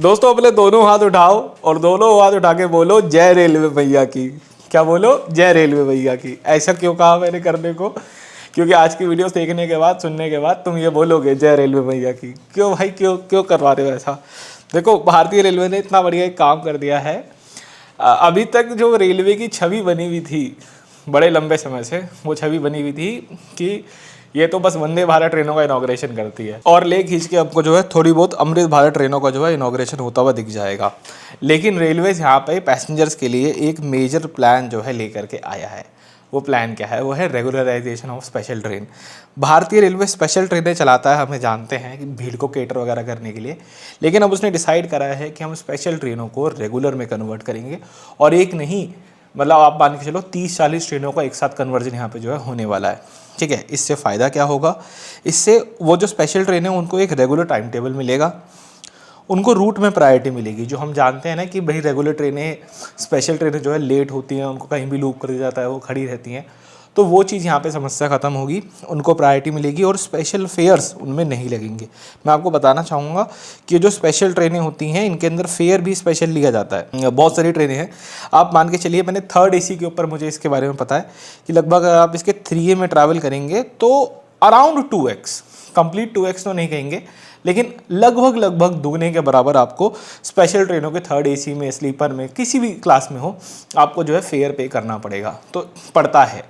दोस्तों अपने दोनों हाथ उठाओ और दोनों हाथ उठा के बोलो जय रेलवे भैया की। क्या बोलो? जय रेलवे भैया की। ऐसा क्यों कहा मैंने करने को? क्योंकि आज की वीडियो देखने के बाद, सुनने के बाद तुम ये बोलोगे जय रेलवे भैया की। क्यों भाई, क्यों क्यों करवा रहे हो ऐसा? देखो, भारतीय रेलवे ने इतना बढ़िया एक काम कर दिया है। अभी तक जो रेलवे की छवि बनी हुई थी बड़े लंबे समय से, वो छवि बनी हुई थी कि ये तो बस वंदे भारत ट्रेनों का इनॉग्रेशन करती है और ले खींच के आपको जो है थोड़ी बहुत अमृत भारत ट्रेनों का जो है इनॉग्रेशन होता हुआ दिख जाएगा। लेकिन रेलवेज यहाँ पे पैसेंजर्स के लिए एक मेजर प्लान जो है लेकर के आया है। वो प्लान क्या है? वो है रेगुलराइजेशन ऑफ स्पेशल ट्रेन। भारतीय रेलवे स्पेशल ट्रेनें चलाता है, हमें जानते हैं कि भीड़ को केटर वगैरह करने के लिए। लेकिन अब उसने डिसाइड करा है कि हम स्पेशल ट्रेनों को रेगुलर में कन्वर्ट करेंगे। और एक नहीं, मतलब आप मान के चलो 30-40 ट्रेनों का एक साथ कन्वर्जन यहाँ पे जो है होने वाला है। ठीक है, इससे फ़ायदा क्या होगा? इससे वो जो स्पेशल ट्रेन है उनको एक रेगुलर टाइम टेबल मिलेगा, उनको रूट में प्रायोरिटी मिलेगी। जो हम जानते हैं ना कि भाई रेगुलर ट्रेनें, स्पेशल ट्रेनें जो है लेट होती हैं, उनको कहीं भी लूप कर दिया जाता है, वो खड़ी रहती हैं। तो वो चीज़ यहाँ पे समस्या ख़त्म होगी, उनको प्रायोरिटी मिलेगी और स्पेशल फेयर्स उनमें नहीं लगेंगे। मैं आपको बताना चाहूँगा कि जो स्पेशल ट्रेनें होती हैं इनके अंदर फेयर भी स्पेशल लिया जाता है। बहुत सारी ट्रेनें हैं, आप मान के चलिए, मैंने थर्ड एसी के ऊपर मुझे इसके बारे में पता है कि लगभग अगर आप इसके 3A में ट्रैवल करेंगे तो अराउंड 2x, कंप्लीट 2x तो नहीं कहेंगे, लेकिन लगभग दुगने के बराबर आपको स्पेशल ट्रेनों के थर्ड एसी में, स्लीपर में, किसी भी क्लास में हो, आपको जो है फेयर पे करना पड़ेगा। तो पड़ता है।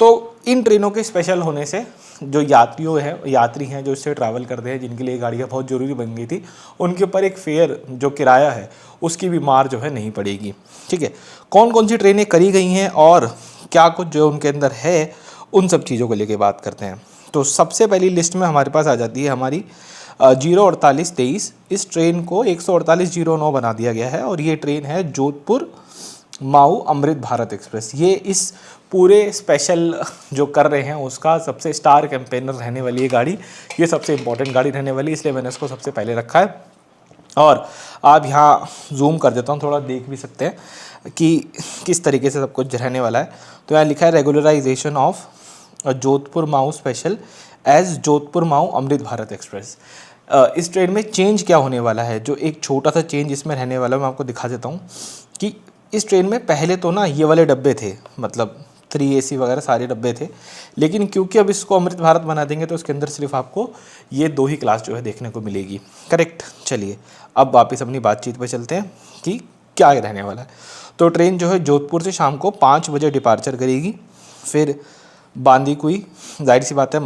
तो इन ट्रेनों के स्पेशल होने से जो यात्री हैं जो इससे ट्रैवल करते हैं, जिनके लिए गाड़ियाँ बहुत ज़रूरी बन गई थी, उनके ऊपर एक फेयर जो किराया है उसकी भी मार जो है नहीं पड़ेगी। ठीक है, कौन कौन सी ट्रेनें करी गई हैं और क्या कुछ जो उनके अंदर है, उन सब चीज़ों को लेके बात करते हैं। तो सबसे पहली लिस्ट में हमारे पास आ जाती है हमारी 04823। इस ट्रेन को 14809 बना दिया गया है और ये ट्रेन है जोधपुर माऊ अमृत भारत एक्सप्रेस। ये इस पूरे स्पेशल जो कर रहे हैं उसका सबसे स्टार कैंपेनर रहने वाली ये गाड़ी, ये सबसे इंपॉर्टेंट गाड़ी रहने वाली, इसलिए मैंने इसको सबसे पहले रखा है। और आप यहाँ जूम कर देता हूँ, थोड़ा देख भी सकते हैं कि किस तरीके से सब कुछ रहने वाला है। तो यहाँ लिखा है रेगुलराइजेशन ऑफ जोधपुर माऊ स्पेशल एज जोधपुर माऊ अमृत भारत एक्सप्रेस। इस ट्रेन में चेंज क्या होने वाला है? जो एक छोटा सा चेंज इसमें रहने वाला है, मैं आपको दिखा देता हूँ कि इस ट्रेन में पहले तो ना ये वाले डब्बे थे, मतलब 3AC वगैरह सारे डब्बे थे। लेकिन क्योंकि अब इसको अमृत भारत बना देंगे तो उसके अंदर सिर्फ आपको ये 2 ही क्लास जो है देखने को मिलेगी। करेक्ट। चलिए अब वापस अपनी बातचीत पे चलते हैं कि क्या रहने वाला है। तो ट्रेन जो है जोधपुर से शाम को 5 बजे डिपार्चर करेगी, फिर बांदीकुई, जाहिर सी बात है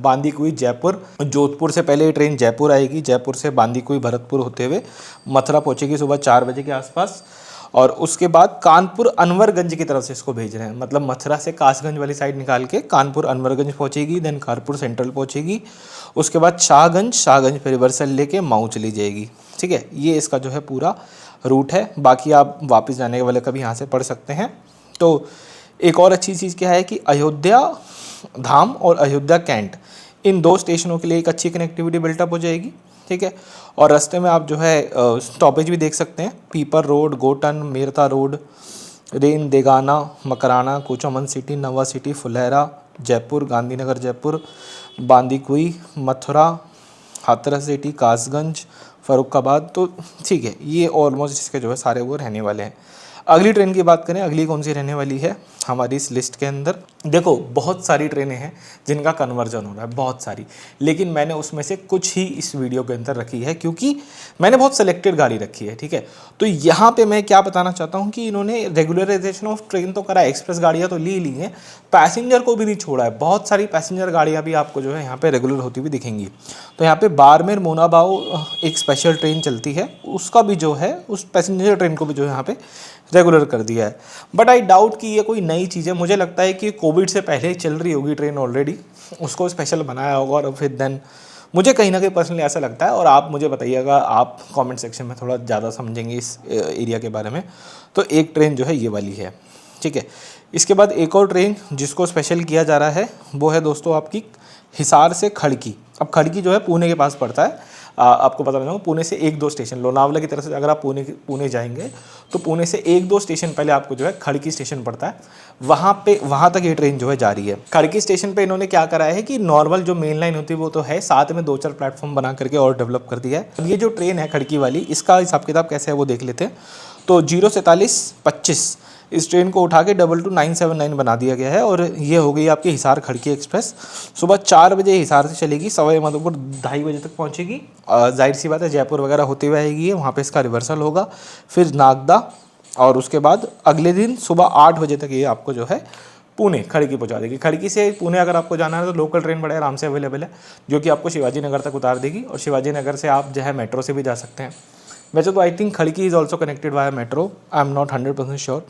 बांदीकुई जयपुर। जोधपुर से पहले ये ट्रेन जयपुर आएगी, जयपुर से बांदीकुई भरतपुर होते हुए मथुरा पहुंचेगी सुबह 4 बजे के आसपास। और उसके बाद कानपुर अनवरगंज की तरफ से इसको भेज रहे हैं, मतलब मथुरा से कासगंज वाली साइड निकाल के कानपुर अनवरगंज पहुंचेगी, देन कानपुर सेंट्रल पहुंचेगी। उसके बाद शाहगंज पे रिवर्सल लेके माऊ चली जाएगी। ठीक है, ये इसका जो है पूरा रूट है। बाकी आप वापस जाने वाले का भी यहाँ से पढ़ सकते हैं। तो एक और अच्छी चीज़ क्या है कि अयोध्या धाम और अयोध्या कैंट, इन 2 स्टेशनों के लिए एक अच्छी कनेक्टिविटी बिल्टअप हो जाएगी। ठीक है, और रास्ते में आप जो है स्टॉपेज भी देख सकते हैं, Pipar road, Gotan, Merta road, Ren Degana, Makrana, Kuchaman city, Nawa city, Phulera, Jaipur, Gandhinagar Jaipur, Bandikui, Mathura, Hathras city, Kasganj, Farrukhabad. तो ठीक है, ये ऑलमोस्ट इसके जो है सारे वो रहने वाले हैं। अगली ट्रेन की बात करें, अगली कौन सी रहने वाली है हमारी इस लिस्ट के अंदर? देखो, बहुत सारी ट्रेनें हैं जिनका कन्वर्जन हो रहा है, बहुत सारी, लेकिन मैंने उसमें से कुछ ही इस वीडियो के अंदर रखी है क्योंकि मैंने बहुत सेलेक्टेड गाड़ी रखी है। ठीक है, तो यहाँ पे मैं क्या बताना चाहता हूँ कि इन्होंने रेगुलराइजेशन ऑफ ट्रेन तो करा है, एक्सप्रेस गाड़ियाँ तो ली हैं, पैसेंजर को भी नहीं छोड़ा है। बहुत सारी पैसेंजर गाड़ियाँ भी आपको जो है यहाँ पे रेगुलर होती हुई दिखेंगी। तो यहाँ पे बाड़मेर मोनाबाव एक स्पेशल ट्रेन चलती है, उसका भी जो है, उस पैसेंजर ट्रेन को भी जो है यहाँ पे रेगुलर कर दिया है। बट आई डाउट कि ये कोई नई चीज़ है, मुझे लगता है कि कोविड से पहले ही चल रही होगी ट्रेन ऑलरेडी, उसको स्पेशल बनाया होगा और फिर देन मुझे कहीं ना कहीं पर्सनली ऐसा लगता है। और आप मुझे बताइएगा, आप कमेंट सेक्शन में थोड़ा ज़्यादा समझेंगे इस एरिया के बारे में। तो एक ट्रेन जो है ये वाली है। ठीक है, इसके बाद एक और ट्रेन जिसको स्पेशल किया जा रहा है वो है दोस्तों आपकी हिसार से खड़की। अब खड़की जो है पुणे के पास पड़ता है, आपको पता लगाऊँ, पुणे से 1-2 स्टेशन, लोनावला की तरफ से अगर आप पुणे जाएंगे तो पुणे से 1-2 स्टेशन पहले आपको जो है खड़की स्टेशन पड़ता है, वहाँ तक ये ट्रेन जो है जा रही है। खड़की स्टेशन पे इन्होंने क्या करा है कि नॉर्मल जो मेन लाइन होती है वो तो है, साथ में 2-4 प्लेटफॉर्म बना करके और डेवलप कर दिया है। अब ये जो ट्रेन है खड़की वाली, इसका हिसाब किताब कैसे है वो देख लेते हैं। तो 04725 इस ट्रेन को उठा के 22979 बना दिया गया है और ये हो गई आपकी हिसार खड़की एक्सप्रेस। सुबह 4 बजे हिसार से चलेगी, सवाई माधोपुर 2:30 बजे तक पहुंचेगी। जाहिर सी बात है जयपुर वगैरह होते हुए आएगी, वहाँ पे इसका रिवर्सल होगा, फिर नागदा, और उसके बाद अगले दिन सुबह 8 बजे तक ये आपको जो है पुणे खड़की पहुंचा देगी। खड़की से पुणे अगर आपको जाना है तो लोकल ट्रेन बड़े आराम से अवेलेबल है, जो कि आपको शिवाजी नगर तक उतार देगी, और शिवाजी नगर से आप जो है मेट्रो से भी जा सकते हैं। वैसे तो I think Khadki is also connected by metro, I am not 100% sure.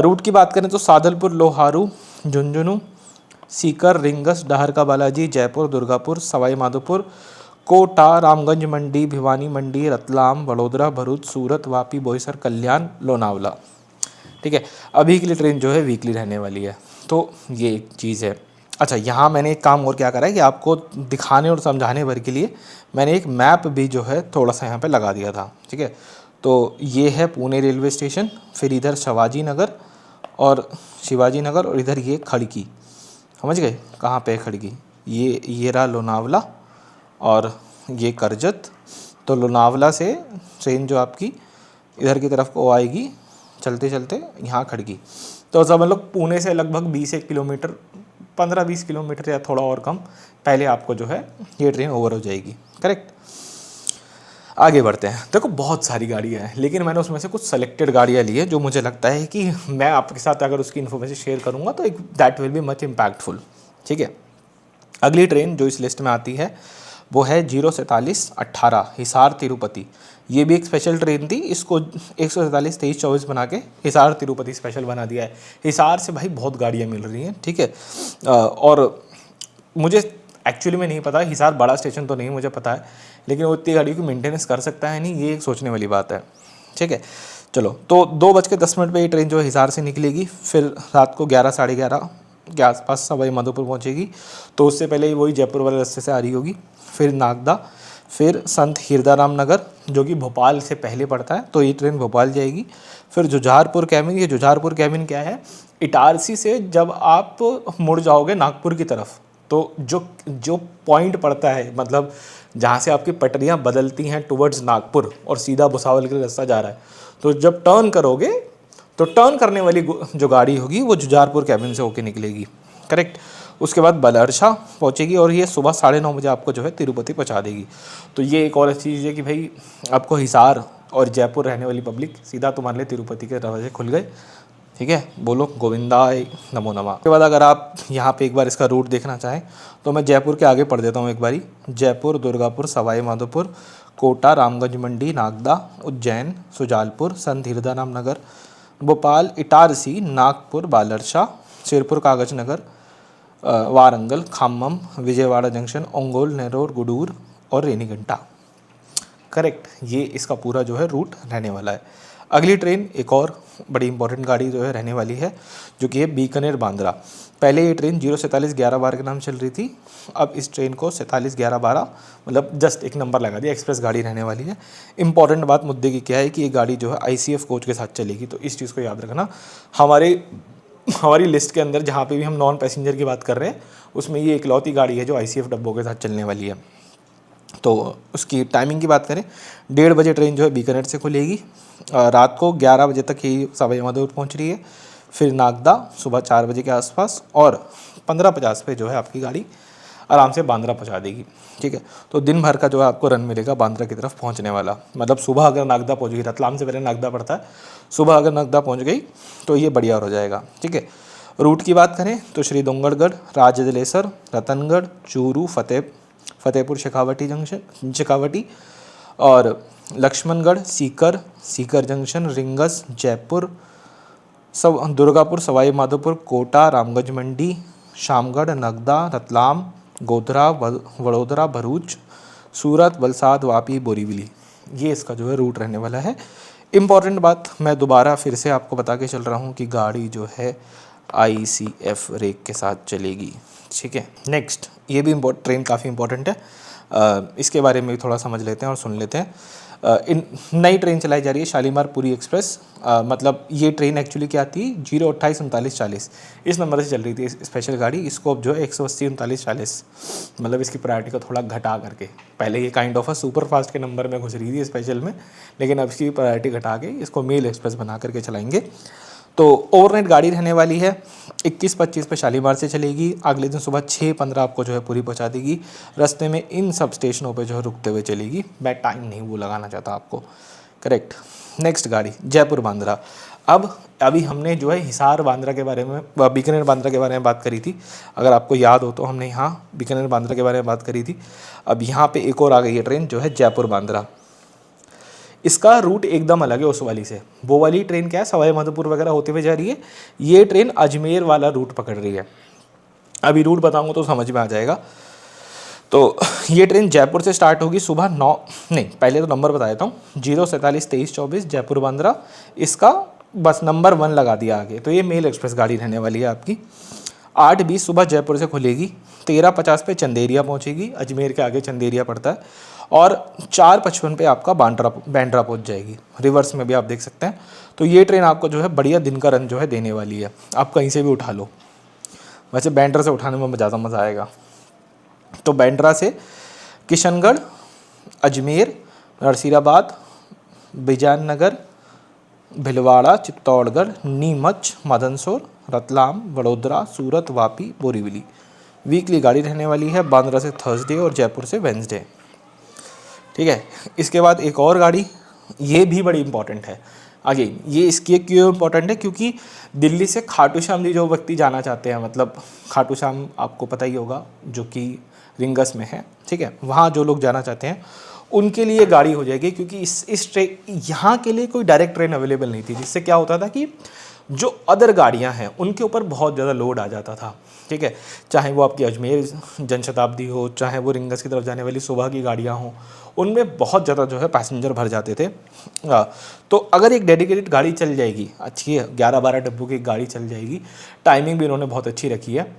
Route की बात करें तो सादलपुर, लोहारू, झुंझुनू, सीकर, रिंगस, डहरका बालाजी, जयपुर, दुर्गापुर, सवाई माधोपुर, कोटा, रामगंज मंडी, भिवानी मंडी, रतलाम, वडोदरा, भरूच, सूरत, वापी, बोईसर, कल्याण, लोनावला। ठीक है, अभी के लिए ट्रेन जो है वीकली रहने वाली है, तो ये एक चीज़ है। अच्छा, यहाँ मैंने एक काम और क्या करा है कि आपको दिखाने और समझाने भर के लिए मैंने एक मैप भी जो है थोड़ा सा यहाँ पे लगा दिया था। ठीक है, तो ये है पुणे रेलवे स्टेशन, फिर इधर शिवाजी नगर और इधर ये खड़की, समझ गए कहाँ पे है खड़की, ये रहा लोनावला और ये करजत। तो लोनावला से ट्रेन जो आपकी इधर की तरफ को आएगी चलते चलते यहाँ खड़की। तो सब लोग पुणे से लगभग 20 किलोमीटर, 15-20 किलोमीटर या थोड़ा और कम पहले आपको जो है ये ट्रेन ओवर हो जाएगी। करेक्ट, आगे बढ़ते हैं। देखो बहुत सारी गाड़ियाँ हैं, लेकिन मैंने उसमें से कुछ सेलेक्टेड गाड़ियाँ ली है जो मुझे लगता है कि मैं आपके साथ अगर उसकी इन्फॉर्मेशन शेयर करूँगा तो एक that will be much impactful. ठीक है, अगली ट्रेन जो इस लिस्ट में आती है वो है 04718 हिसार तिरुपति। ये भी एक स्पेशल ट्रेन थी, इसको 147 23-24 बना के हिसार तिरुपति स्पेशल बना दिया है। हिसार से भाई बहुत गाड़ियाँ मिल रही हैं। ठीक है, और मुझे एक्चुअली में नहीं पता, हिसार बड़ा स्टेशन तो नहीं मुझे पता है, लेकिन वो इतनी गाड़ियों की मेंटेनेंस कर सकता है नहीं, ये एक सोचने वाली बात है। ठीक है, चलो, तो 2:10 पे ये ट्रेन जो है हिसार से निकलेगी, फिर रात को 11 साढ़े 11 के आसपास सवाई माधोपुर पहुंचेगी। तो उससे पहले वही जयपुर वाले रास्ते से आ रही होगी, फिर नागदा, फिर संत हिरदाराम नगर जो कि भोपाल से पहले पड़ता है, तो ये ट्रेन भोपाल जाएगी। फिर जुझारपुर कैबिन, ये जुझारपुर कैबिन क्या है, इटारसी से जब आप मुड़ जाओगे नागपुर की तरफ तो जो पॉइंट पड़ता है, मतलब जहाँ से आपकी पटरियाँ बदलती हैं टुवर्ड्स नागपुर और सीधा भुसावल का रास्ता जा रहा है, तो जब टर्न करोगे तो टर्न करने वाली जो गाड़ी होगी वो जुझारपुर कैबिन से होके निकलेगी। करेक्ट, उसके बाद बलरछा पहुंचेगी और ये सुबह 9:30 बजे आपको जो है तिरुपति पहुंचा देगी। तो ये एक और चीज़ है कि भाई आपको हिसार और जयपुर रहने वाली पब्लिक सीधा तुम्हारे लिए तिरुपति के दरवाजे खुल गए। ठीक है, बोलो गोविंदाय नमो नमः। उसके बाद अगर आप यहाँ पे एक बार इसका रूट देखना चाहें तो मैं जयपुर के आगे पढ़ देता हूँ एक बारी। जयपुर, दुर्गापुर, सवाई माधोपुर, कोटा, रामगंज मंडी, नागदा, उज्जैन, सुजालपुर, संत हिरदाराम नगर, भोपाल, इटारसी, नागपुर, बालरछा, सिरपुर, कागज नगर, वारंगल, खाम्मम, विजयवाड़ा जंक्शन, ओंगोल, नेरोर, गुडूर और रेनीगंटा। करेक्ट, ये इसका पूरा जो है रूट रहने वाला है। अगली ट्रेन एक और बड़ी इंपॉर्टेंट गाड़ी जो है रहने वाली है, जो कि है बीकानेर बांद्रा। पहले ये ट्रेन 0471112 के नाम चल रही थी, अब इस ट्रेन को 471112 मतलब जस्ट एक नंबर लगा दिया, एक्सप्रेस गाड़ी रहने वाली है। इंपॉर्टेंट बात मुद्दे की क्या है कि ये गाड़ी जो है ICF कोच के साथ चलेगी, तो इस चीज़ को याद रखना। हमारी लिस्ट के अंदर जहाँ पे भी हम नॉन पैसेंजर की बात कर रहे हैं उसमें ये इकलौती गाड़ी है जो ICF डब्बों के साथ चलने वाली है। तो उसकी टाइमिंग की बात करें, 1:30 बजे ट्रेन जो है बीकानेर से खुलेगी, रात को 11 बजे तक ही सवाई माधोपुर पहुँच रही है, फिर नागदा सुबह 4 बजे के आसपास, और 15:50 पे जो है आपकी गाड़ी आराम से बांद्रा पहुंचा देगी। ठीक है, तो दिन भर का जो है आपको रन मिलेगा बांद्रा की तरफ पहुंचने वाला। मतलब सुबह अगर नागदा पहुंच गई, रतलाम से पहले नागदा पड़ता है, सुबह अगर नागदा पहुंच गई तो ये बढ़िया हो जाएगा। ठीक है, रूट की बात करें तो श्री डोंगरगढ़, राजदलेसर, रतनगढ़, चूरू, फतेहपुर शेखावटी और लक्ष्मणगढ़, सीकर जंक्शन, रिंगस, जयपुर, दुर्गापुर, सवाई माधोपुर, कोटा, रामगंज मंडी, शामगढ़, नगदा, रतलाम, गोधरा, वडोदरा, भरूच, सूरत, वलसाड, वापी, बोरीवली। ये इसका जो है रूट रहने वाला है। इम्पॉर्टेंट बात मैं दोबारा फिर से आपको बता के चल रहा हूँ कि गाड़ी जो है ICF रेक के साथ चलेगी। ठीक है, नेक्स्ट ये भी ट्रेन काफ़ी इंपॉर्टेंट है, इसके बारे में भी थोड़ा समझ लेते हैं और सुन लेते हैं। इन नई ट्रेन चलाई जा रही है शालीमार पुरी एक्सप्रेस। मतलब ये ट्रेन एक्चुअली क्या थी 0283940 इस नंबर से चल रही थी स्पेशल गाड़ी। इसको अब जो है 1803940 मतलब इसकी प्रायोरिटी को थोड़ा घटा करके, पहले ये काइंड ऑफ सुपर फास्ट के नंबर में घुस रही थी स्पेशल में, लेकिन अब इसकी प्रायोरिटी घटा के इसको मेल एक्सप्रेस बना करके चलाएंगे। तो ओवरनाइट गाड़ी रहने वाली है, 21-25 पे शालीमार से चलेगी, अगले दिन सुबह 6:15 आपको जो है पूरी पहुंचा देगी। रास्ते में इन सब स्टेशनों पे जो है रुकते हुए चलेगी। मैं टाइम नहीं वो लगाना चाहता आपको, करेक्ट। नेक्स्ट गाड़ी जयपुर बांद्रा। अब अभी हमने जो है हिसार बांद्रा के बारे में, बीकानेर बांद्रा के बारे में बात करी थी, अगर आपको याद हो तो हमने यहाँ बीकानेर बांद्रा के बारे में बात करी थी। अब यहाँ पे एक और आ गई है ट्रेन जो है जयपुर बांद्रा। इसका रूट एकदम अलग है उस वाली से। वो वाली ट्रेन क्या है सवाई माधोपुर वगैरह होते हुए जा रही है, ये ट्रेन अजमेर वाला रूट पकड़ रही है। अभी रूट बताऊंगा तो समझ में आ जाएगा। तो ये ट्रेन जयपुर से स्टार्ट होगी सुबह 9, नहीं पहले तो नंबर बता देता हूँ, 0472324 जयपुर बांद्रा। इसका बस नंबर 1 लगा दिया आगे। तो ये मेल एक्सप्रेस गाड़ी रहने वाली है आपकी। 8:20 सुबह जयपुर से खुलेगी, 13:50 पे चंदेरिया पहुँचेगी, अजमेर के आगे चंदेरिया पड़ता है, और 4:55 पे आपका बांद्रा पहुँच जाएगी। रिवर्स में भी आप देख सकते हैं। तो ये ट्रेन आपको जो है बढ़िया दिन का रन जो है देने वाली है। आप कहीं से भी उठा लो, वैसे बांद्रा से उठाने में ज़्यादा मज़ा आएगा। तो बांद्रा से किशनगढ़, अजमेर, नरसिंहाबाद, बिजाननगर, भिलवाड़ा, चित्तौड़गढ़, नीमच, मदनसौर, रतलाम, वडोदरा, सूरत, वापी, बोरीवली। वीकली गाड़ी रहने वाली है, बांद्रा से थर्सडे और जयपुर से वेंसडे। ठीक है। इसके बाद एक और गाड़ी, ये भी बड़ी इंपॉर्टेंट है। आगे ये इसकी क्यों इंपॉर्टेंट है, क्योंकि दिल्ली से खाटू श्याम जी जो व्यक्ति जाना चाहते हैं, मतलब खाटू श्याम आपको पता ही होगा जो कि रिंगस में है, ठीक है, वहाँ जो लोग जाना चाहते हैं उनके लिए गाड़ी हो जाएगी। क्योंकि इस ट्रेन यहाँ के लिए कोई डायरेक्ट ट्रेन अवेलेबल नहीं थी, जिससे क्या होता था कि जो अदर गाड़ियाँ हैं उनके ऊपर बहुत ज़्यादा लोड आ जाता था। ठीक है, चाहे वो आपकी अजमेर जनशताब्दी हो, चाहे वो रिंगस की तरफ जाने वाली सुबह की गाड़ियाँ हों, उनमें बहुत ज़्यादा जो है पैसेंजर भर जाते थे। तो अगर एक डेडिकेटेड गाड़ी चल जाएगी, अच्छी है, 11-12 डब्बों की गाड़ी चल जाएगी, टाइमिंग भी इन्होंने बहुत अच्छी रखी है,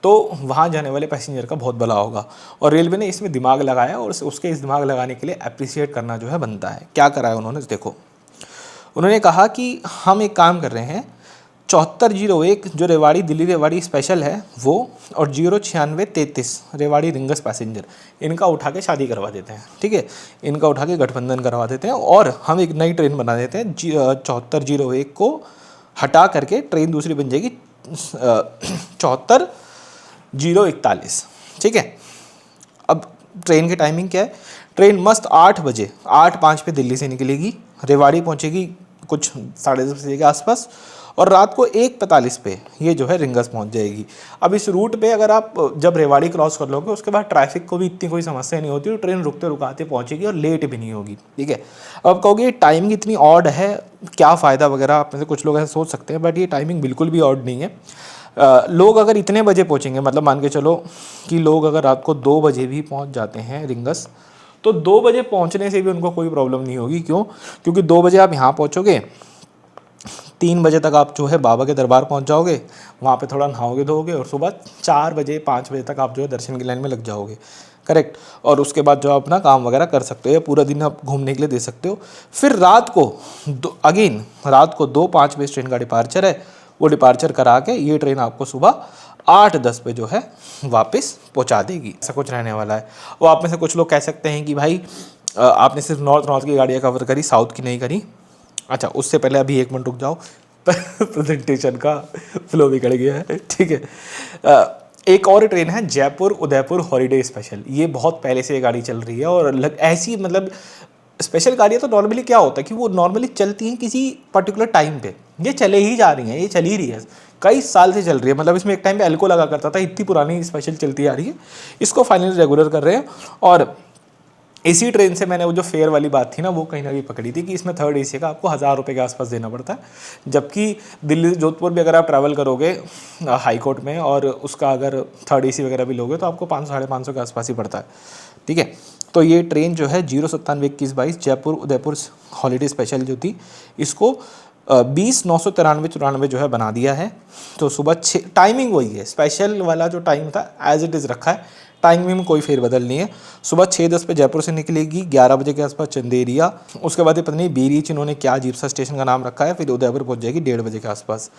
तो वहाँ जाने वाले पैसेंजर का बहुत भला होगा। और रेलवे ने इसमें दिमाग लगाया, और उसके इस दिमाग लगाने के लिए अप्रिशिएट करना जो है बनता है। क्या करा है उन्होंने, देखो उन्होंने कहा कि हम एक काम कर रहे हैं, 7401 जो रेवाड़ी दिल्ली रेवाड़ी स्पेशल है वो, और 09633 रेवाड़ी रिंगस पैसेंजर, इनका उठा के शादी करवा देते हैं। ठीक है, इनका उठा के गठबंधन करवा देते हैं, और हम एक नई ट्रेन बना देते हैं। 7401 को हटा करके ट्रेन दूसरी बन जाएगी 74041। ठीक है, अब ट्रेन की टाइमिंग क्या है, ट्रेन मस्त 8 बजे 8:05 पे दिल्ली से निकलेगी, रेवाड़ी पहुंचेगी कुछ 10:30 बजे के आसपास, और रात को 1:45 पे ये जो है रिंगस पहुंच जाएगी। अब इस रूट पे अगर आप जब रेवाड़ी क्रॉस कर लोगे उसके बाद ट्रैफिक को भी इतनी कोई समस्या नहीं होती, तो ट्रेन रुकते रुकाते पहुंचेगी और लेट भी नहीं होगी। ठीक है, अब कहोगे ये टाइमिंग इतनी ऑड है, क्या फ़ायदा वगैरह, आप में से कुछ लोग ऐसा सोच सकते हैं, बट ये टाइमिंग बिल्कुल भी ऑड नहीं है। लोग अगर इतने बजे पहुँचेंगे, मतलब मान के चलो कि लोग अगर रात को 2 बजे भी पहुँच जाते हैं रिंगस, तो 2 बजे पहुँचने से भी उनको कोई प्रॉब्लम नहीं होगी। क्यों? क्योंकि 2 बजे आप यहाँ पहुँचोगे, 3 बजे तक आप जो है बाबा के दरबार पहुँच जाओगे, वहाँ पे थोड़ा नहाओगे धोओगे, और सुबह 4 बजे 5 बजे तक आप जो है दर्शन की लाइन में लग जाओगे। करेक्ट, और उसके बाद जो आप अपना काम वगैरह कर सकते हो, या पूरा दिन आप घूमने के लिए दे सकते हो। फिर रात को रात को 2:05 बजे ट्रेन का डिपार्चर है, वो डिपार्चर करा के ये ट्रेन आपको सुबह 8:10 पे जो है वापस पहुंचा देगी। ऐसा कुछ रहने वाला है। वो आप में से कुछ लोग कह सकते हैं कि भाई आपने सिर्फ नॉर्थ की गाड़ियाँ कवर करी, साउथ की नहीं करी। अच्छा, उससे पहले अभी 1 मिनट रुक जाओ, प्रेजेंटेशन का फ्लो बिगड़ गया है। ठीक है, एक और ट्रेन है जयपुर उदयपुर हॉलीडे स्पेशल। ये बहुत पहले से ये गाड़ी चल रही है, और ऐसी मतलब स्पेशल गाड़ियाँ तो नॉर्मली क्या होता है कि वो नॉर्मली चलती हैं किसी पर्टिकुलर टाइम पे, ये चले ही जा रही हैं, ये चल ही रही है, कई साल से चल रही है। मतलब इसमें एक टाइम पे एल्को लगा करता था, इतनी पुरानी स्पेशल चलती आ रही है। इसको फाइनली रेगुलर कर रहे हैं, और इसी ट्रेन से मैंने वो जो फेयर वाली बात थी ना, वो कहीं ना कहीं पकड़ी थी कि इसमें 3rd AC का आपको 1000 रुपये के आसपास देना पड़ता है। जबकि दिल्ली जोधपुर भी अगर आप ट्रैवल करोगे हाई कोर्ट में, और उसका अगर 3rd AC वगैरह भी लोगे, तो आपको 500-550 के आसपास ही पड़ता है। ठीक है, तो ये ट्रेन जो है 0972122 जयपुर उदयपुर हॉलीडे स्पेशल जो थी, इसको 20-993-94 जो है बना दिया है। तो सुबह 6, टाइमिंग वही है, स्पेशल वाला जो टाइम था एज इट इज़ रखा है, टाइमिंग में कोई फेरबदल नहीं है। सुबह 6:10 पे जयपुर से निकलेगी, 11 बजे के आसपास चंदेरिया, उसके बाद ये पता नहीं बीरीच इन्होंने क्या अजीब सा स्टेशन का नाम रखा है, फिर उदयपुर पहुंच जाएगी 1:30 बजे के आसपास।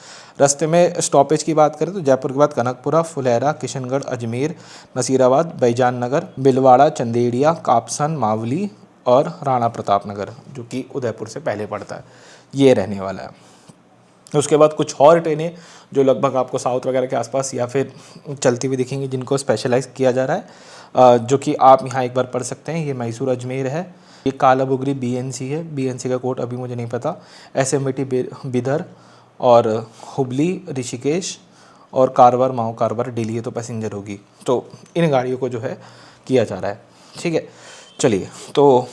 रास्ते में स्टॉपेज की बात करें तो जयपुर के बाद कनकपुरा, फुलेरा, किशनगढ़, अजमेर, नसीराबाद, बैजान नगर, बिलवाड़ा, चंदेरिया, कापसन, मावली और राणा प्रताप नगर, जो कि उदयपुर से पहले पड़ता है, ये रहने वाला है। उसके बाद कुछ और ट्रेनें जो लगभग आपको साउथ वगैरह के आसपास या फिर चलती हुई दिखेंगी, जिनको स्पेशलाइज किया जा रहा है, जो कि आप यहाँ एक बार पढ़ सकते हैं। ये मैसूर अजमेर है, ये कालाबुगरी बीएनसी है, बीएनसी का कोड अभी मुझे नहीं पता, एसएमटी बिदर और हुबली ऋषिकेश और कारवार माओ कारवार दिल्ली, तो पैसेंजर होगी। तो इन गाड़ियों को जो है किया जा रहा है, ठीक है। चलिए, तो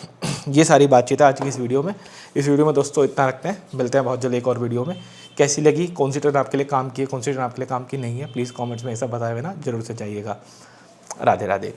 ये सारी बातचीत है आज की इस वीडियो में। इस वीडियो में दोस्तों इतना रखते हैं, मिलते हैं बहुत जल्द एक और वीडियो में। कैसी लगी, कौन सी ट्रेन आपके लिए काम की है, कौन सी ट्रेन आपके लिए काम की नहीं है, प्लीज़ कमेंट्स में ऐसा बताए हुए ना जरूर से चाहिएगा। राधे राधे।